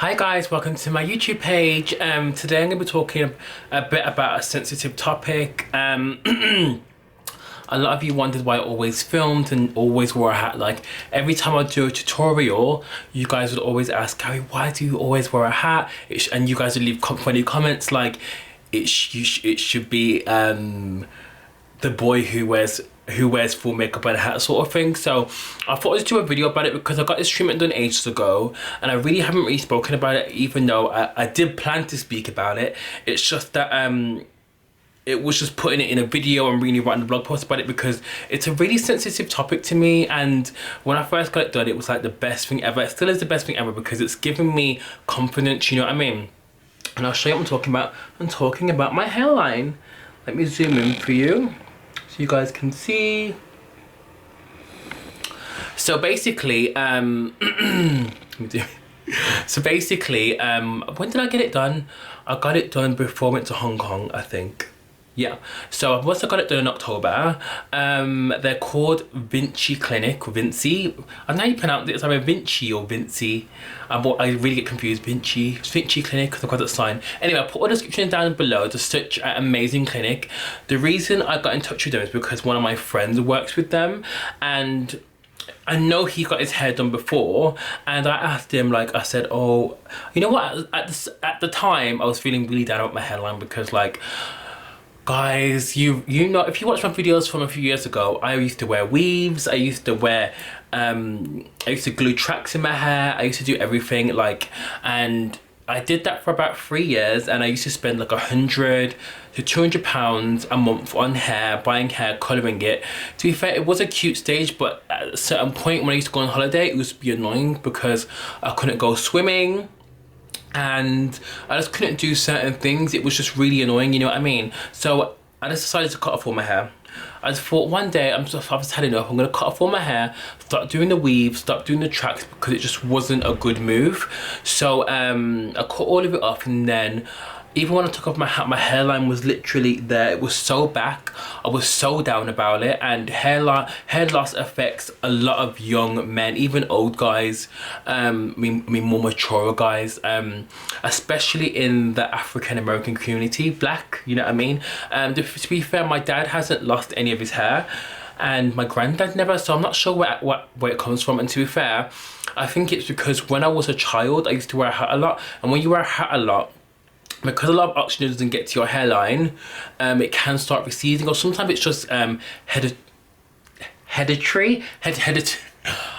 Hi guys, welcome to my YouTube page. Today I'm going to be talking a bit about a sensitive topic. A lot of you wondered why I always filmed and always wore a hat. Like every time I do a tutorial, you guys would always ask, Gary, why do you always wear a hat? And you guys would leave funny comments like it should be the boy who wears full makeup and a hat sort of thing. So I thought I'd do a video about it because I got this treatment done ages ago and I really haven't really spoken about it, even though I did plan to speak about it. It's just that it was just putting it in a video and really writing a blog post about it because it's a really sensitive topic to me. And when I first got it done, it was like the best thing ever. It still is the best thing ever because it's given me confidence, you know what I mean? And I'll show you what I'm talking about. I'm talking about my hairline. Let me zoom in for you so you guys can see. So basically, when did I get it done? I got it done before I went to Hong Kong, I think. Yeah, so once I got it done in October, they're called Vinci Clinic, or Vinci. I don't know how you pronounce it, it's either Vinci or Vinci. I really get confused, Vinci Clinic, because I've got that sign. Anyway, I'll put all the description down below. It's such an amazing clinic. The reason I got in touch with them is because one of my friends works with them, and I know he got his hair done before, and I asked him, like, I said, oh, you know what, at the time, I was feeling really down about my hairline because, like, guys, you know, if you watch my videos from a few years ago, I used to wear weaves, I used to glue tracks in my hair, I used to do everything, like, and I did that for about 3 years, and I used to spend like £100 to £200 a month on hair, buying hair, colouring it. To be fair, it was a cute stage, but at a certain point when I used to go on holiday, it used to be annoying because I couldn't go swimming and I just couldn't do certain things. It was just really annoying, you know what I mean? So I just decided to cut off all my hair. I just thought one day I've just had enough. I'm gonna cut off all my hair, start doing the weave, start doing the tracks because it just wasn't a good move. So I cut all of it off, and then even when I took off my hat, my hairline was literally there. It was so back. I was so down about it. And hair loss affects a lot of young men, even old guys, I mean more mature guys, especially in the African American community, black, you know what I mean? To be fair, my dad hasn't lost any of his hair, and my granddad never, so I'm not sure where it comes from. And to be fair, I think it's because when I was a child, I used to wear a hat a lot, and when you wear a hat a lot, because a lot of oxygen doesn't get to your hairline, it can start receding, or sometimes it's just hereditary.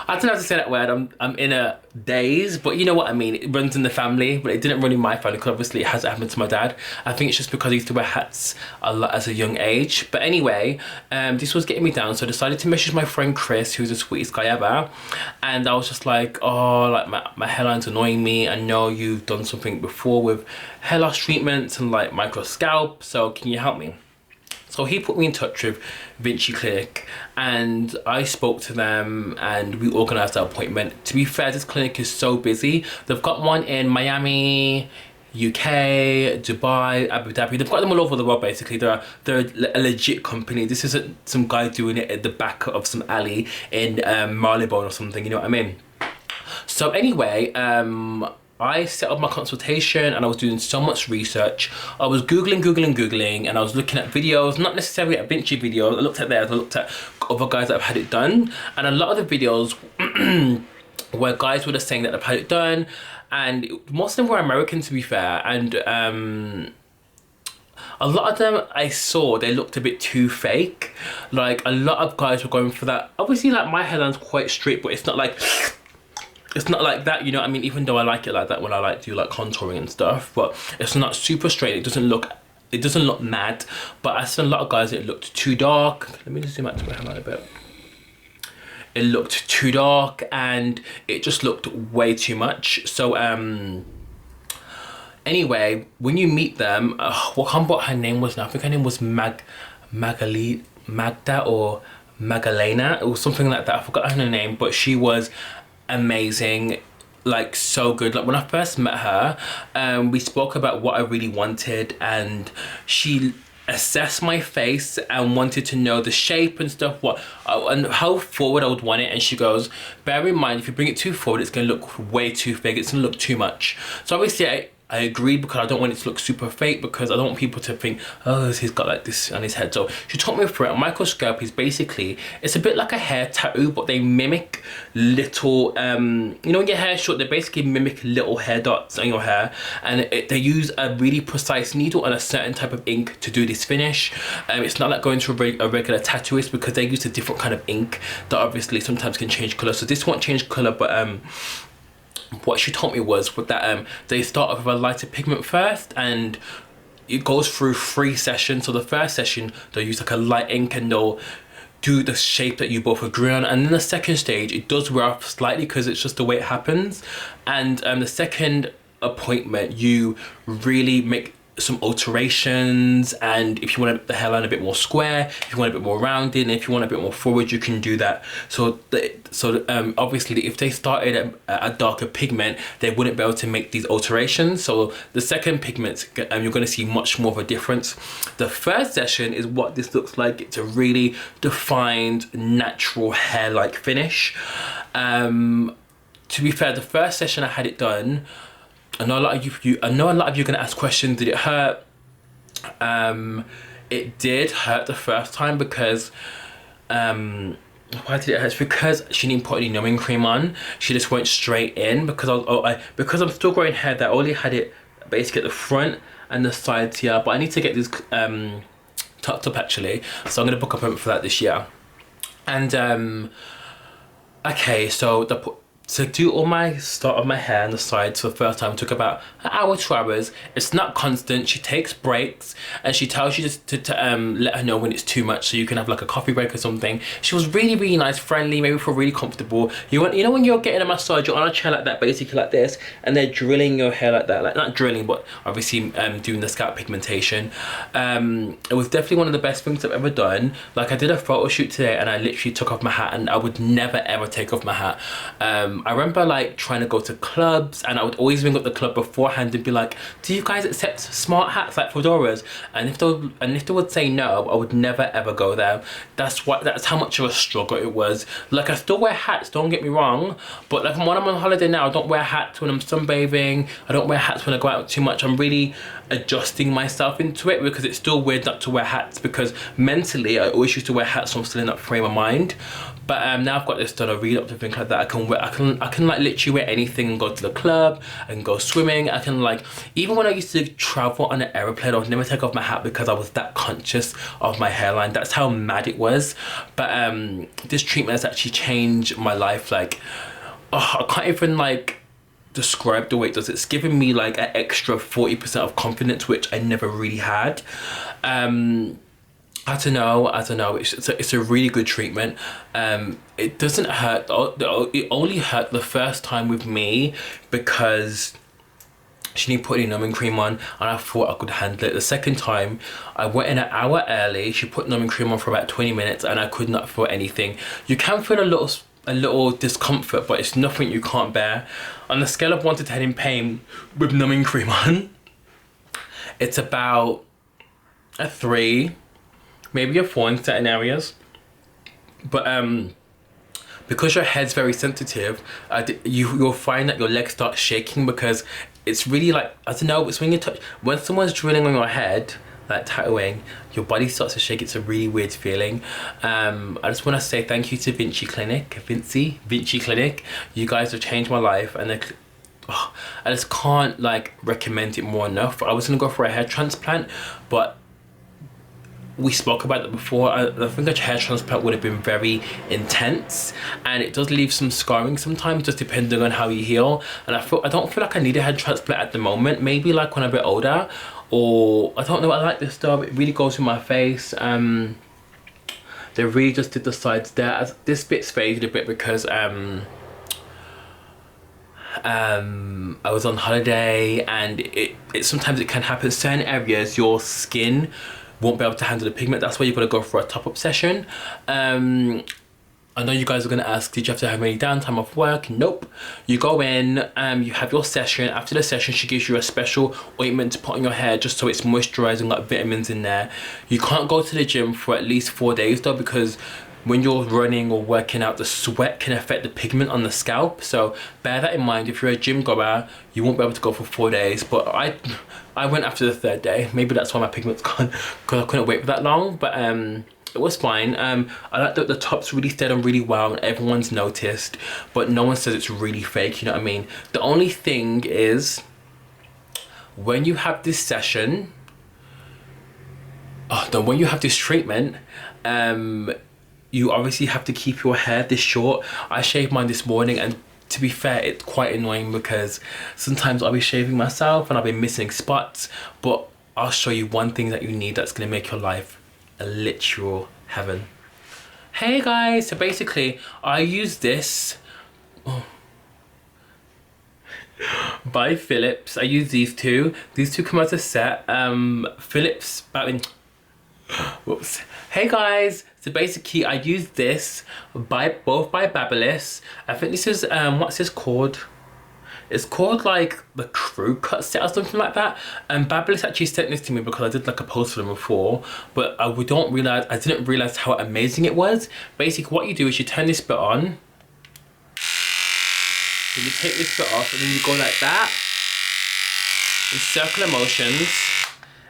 I don't know how to say that word. I'm in a daze, but you know what I mean. It runs in the family, but it didn't run in my family because obviously it hasn't happened to my dad. I think it's just because I used to wear hats a lot as a young age. But anyway, this was getting me down, so I decided to message my friend Chris, who's the sweetest guy ever, and I was just like, oh, like my hairline's annoying me. I know you've done something before with hair loss treatments and like micro scalp, so can you help me? So he put me in touch with Vinci Clinic, and I spoke to them and we organised our appointment. To be fair, this clinic is so busy. They've got one in Miami, UK, Dubai, Abu Dhabi. They've got them all over the world basically. They're a legit company. This isn't some guy doing it at the back of some alley in Marylebone or something, you know what I mean? So anyway, I set up my consultation and I was doing so much research. I was Googling, and I was looking at videos, not necessarily at Vinci videos. I looked at theirs, I looked at other guys that have had it done. And a lot of the videos where guys were just saying that they've had it done, and most of them were American, to be fair. And a lot of them I saw, they looked a bit too fake. Like a lot of guys were going for that. Obviously, like my hairline's quite straight, but it's not like that, you know what I mean? Even though I like it like that when I like do like contouring and stuff, but it's not super straight. It doesn't look mad. But I saw a lot of guys, it looked too dark. Let me just zoom out to my hairline a bit. It looked too dark and it just looked way too much. So anyway, when you meet them, what her name was now? I think her name was Magda or Magalena. It was something like that. I forgot her name, but she was amazing, like so good. Like when I first met her, we spoke about what I really wanted, and she assess my face and wanted to know the shape and stuff, and how forward I would want it. And she goes, bear in mind, if you bring it too forward, it's going to look way too big, it's going to look too much. So obviously I agreed, because I don't want it to look super fake, because I don't want people to think, oh, he's got like this on his head. So she taught me through it. Micro scalp is basically, it's a bit like a hair tattoo, but they mimic little, you know, when your hair is short, they basically mimic little hair dots on your hair, and they use a really precise needle and a certain type of ink to do this finish. It's not like going to a regular tattooist, because they use a different kind of ink that obviously sometimes can change color. So this won't change color, but what she told me was that they start off with a lighter pigment first, and it goes through 3 sessions. So the first session, they'll use like a light ink and they'll do the shape that you both agree on, and then the second stage, it does wear off slightly because it's just the way it happens. And the second appointment, you really make some alterations, and if you want the hairline a bit more square, if you want a bit more rounded, and if you want a bit more forward, you can do that. So obviously if they started at a darker pigment, they wouldn't be able to make these alterations. So the second pigment, you're going to see much more of a difference. The first session is what this looks like. It's a really defined natural hair-like finish. To be fair, the first session I had it done, I know a lot of you are going to ask questions. Did it hurt? It did hurt the first time, because why did it hurt? It's because she didn't put any numbing cream on. She just went straight in, because because I'm still growing hair, that I only had it basically at the front and the sides here, but I need to get these tucked up actually, so I'm going to book an appointment for that this year. And okay, so to do all my start of my hair on the sides for the first time took about an hour, 2 hours. It's not constant. She takes breaks, and she tells you to let her know when it's too much, so you can have like a coffee break or something. She was really, really nice, friendly, made me feel really comfortable. You know when you're getting a massage, you're on a chair like that, basically like this, and they're drilling your hair like that, like not drilling, but obviously doing the scalp pigmentation. It was definitely one of the best things I've ever done. Like, I did a photo shoot today, and I literally took off my hat, and I would never ever take off my hat. I remember like trying to go to clubs, and I would always ring up the club beforehand and be like, do you guys accept smart hats like fedoras? And if they would say no, I would never ever go there. That's how much of a struggle it was. Like, I still wear hats, don't get me wrong, but like when I'm on holiday now, I don't wear hats when I'm sunbathing. I don't wear hats when I go out too much. I'm really adjusting myself into it, because it's still weird not to wear hats, because mentally I always used to wear hats, so I'm still in that frame of mind. But now I've got this done, I read up to things like that. I can like literally wear anything and go to the club, I can go swimming. I can, like, even when I used to travel on an aeroplane, I would never take off my hat because I was that conscious of my hairline. That's how mad it was. But this treatment has actually changed my life. Like, I can't even like describe the way it does. It's given me like an extra 40% of confidence, which I never really had. I don't know. It's a really good treatment. It doesn't hurt. It only hurt the first time with me because she didn't put any numbing cream on, and I thought I could handle it. The second time, I went in an hour early. She put numbing cream on for about 20 minutes, and I could not feel anything. You can feel a little discomfort, but it's nothing you can't bear. On a scale of 1 to 10 in pain with numbing cream on, it's about a 3. Maybe a 4 in certain areas, but because your head's very sensitive, you'll find that your legs start shaking, because it's really like, I don't know, it's when someone's drilling on your head, like tattooing, your body starts to shake. It's a really weird feeling. I just want to say thank you to Vinci Clinic. You guys have changed my life, and I just can't like recommend it more enough. I was gonna go for a hair transplant, but we spoke about that before. I think a hair transplant would have been very intense, and it does leave some scarring sometimes, just depending on how you heal. And I don't feel like I need a hair transplant at the moment. Maybe like when I'm a bit older, or I don't know. I like this stuff. It really goes with my face. They really just did the sides there. This bit's faded a bit because I was on holiday, and it sometimes it can happen. Certain areas, your skin won't be able to handle the pigment. That's why you've got to go for a top-up session. I I know you guys are going to ask, did you have to have any downtime off work? Nope. You go in, you have your session. After the session, she gives you a special ointment to put on your hair just so it's moisturized and got vitamins in there. You can't go to the gym for at least 4 days though, because when you're running or working out, the sweat can affect the pigment on the scalp. So bear that in mind. If you're a gym goer, you won't be able to go for 4 days. But I went after the 3rd day. Maybe that's why my pigment's gone, because I couldn't wait for that long. But it was fine. I like that the top's really stayed on really well and everyone's noticed, but no one says it's really fake, you know what I mean? The only thing is, when you have this session, when you have this treatment, you obviously have to keep your hair this short. I shaved mine this morning, and to be fair, it's quite annoying because sometimes I'll be shaving myself and I'll be missing spots, but I'll show you one thing that you need that's gonna make your life a literal heaven. Hey guys, so basically I use this by Philips. I use these two come as a set. Philips, whoops. Hey guys, so basically I use this both by Babyliss. I think this is what's this called? It's called like the Crew Cut set or something like that. And Babyliss actually sent this to me because I did like a post for them before, but I didn't realize how amazing it was. Basically what you do is you turn this bit on, then you take this bit off, and then you go like that in circular motions,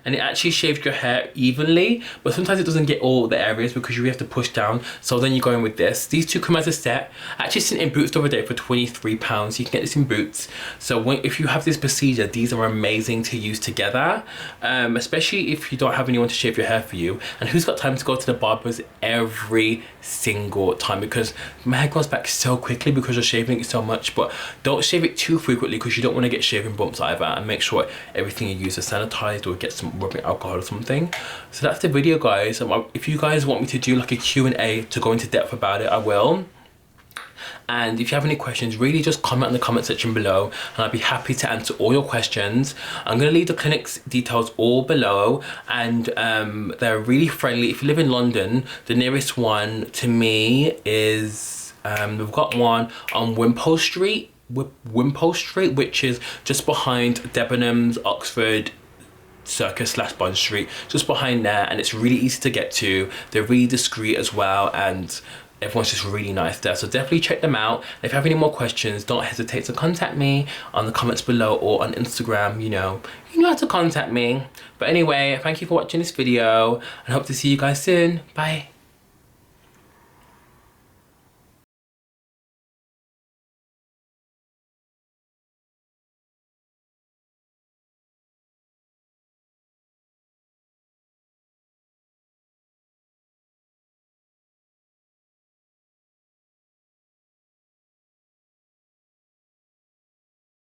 and it actually shaves your hair evenly, but sometimes it doesn't get all the areas because you have to push down. So then you go in with this. These two come as a set. I actually seen it in Boots the other day for £23. You can get this in Boots. So if you have this procedure, these are amazing to use together, especially if you don't have anyone to shave your hair for you. And who's got time to go to the barbers every single time, because my hair grows back so quickly because you're shaving it so much. But don't shave it too frequently because you don't want to get shaving bumps either, and make sure everything you use is sanitized or get some rubbing alcohol or something. So that's the video, guys. If you guys want me to do like a Q&A to go into depth about it, I will. And if you have any questions, really just comment in the comment section below and I'll be happy to answer all your questions. I'm going to leave the clinic's details all below, and they're really friendly. If you live in London, the nearest one to me is, we've got one on Wimpole Street, which is just behind Debenhams, Oxford Circus / Bond Street, just behind there, and it's really easy to get to. They're really discreet as well, and everyone's just really nice there. So definitely check them out. If you have any more questions, don't hesitate to contact me on the comments below or on Instagram. You know how to contact me. But anyway, thank you for watching this video and hope to see you guys soon. Bye.